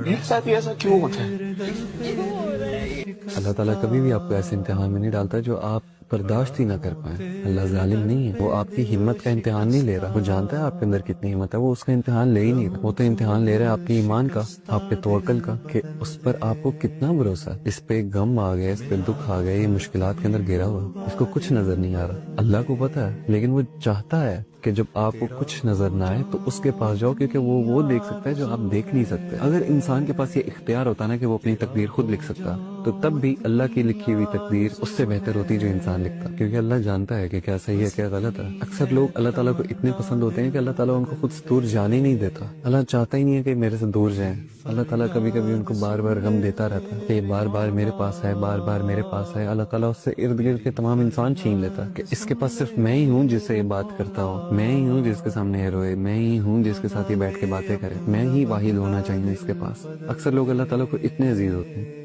میرے ساتھ ہی ایسا کیوں ہوتا ہے؟ اللہ تعالیٰ کبھی بھی آپ کو ایسے امتحان میں نہیں ڈالتا جو آپ برداشت ہی نہ کر پائیں۔ اللہ ظالم نہیں ہے، وہ آپ کی ہمت کا امتحان نہیں لے رہا، وہ جانتا ہے آپ کے اندر کتنی ہمت ہے، وہ اس کا امتحان لے ہی نہیں رہا، وہ تو امتحان لے رہا ہے آپ کے ایمان کا، آپ پہ توکل کا، کہ اس پر آپ کو کتنا بھروسہ ہے۔ اس پہ غم آ گیا، اس پہ دکھ آ گیا، یہ مشکلات کے اندر گھرا ہوا، اس کو کچھ نظر نہیں آ رہا، اللہ کو پتا ہے، لیکن وہ چاہتا ہے کہ جب آپ کو کچھ نظر نہ آئے تو اس کے پاس جاؤ، کیونکہ وہ دیکھ سکتا ہے جو آپ دیکھ نہیں سکتے۔ اگر انسان کے پاس یہ اختیار ہوتا نا کہ وہ اپنی تقدیر خود لکھ سکتا، تو تب بھی اللہ کی لکھی ہوئی تقدیر اس سے بہتر ہوتی جو انسان لکھتا، کیونکہ اللہ جانتا ہے کہ کیا صحیح ہے کیا غلط ہے۔ اکثر لوگ اللہ تعالیٰ کو اتنے پسند ہوتے ہیں کہ اللہ تعالیٰ ان کو خود سے دور جانے ہی نہیں دیتا، اللہ چاہتا ہی نہیں ہے کہ میرے سے دور جائیں۔ اللہ تعالیٰ کبھی کبھی ان کو بار بار غم دیتا رہتا ہے کہ یہ بار بار میرے پاس ہے، بار بار میرے پاس ہے۔ اللہ تعالیٰ اس سے ارد گرد کے تمام انسان چھین لیتا کہ اس کے پاس صرف میں ہی ہوں جس سے یہ بات کرتا ہوں، میں ہی ہوں جس کے سامنے یہ روئے، میں ہی ہوں جس کے ساتھ یہ بیٹھ کے باتیں کرے، میں ہی واحد ہونا چاہیے اس کے پاس۔ اکثر لوگ اللہ تعالیٰ کو اتنے عزیز ہوتے ہیں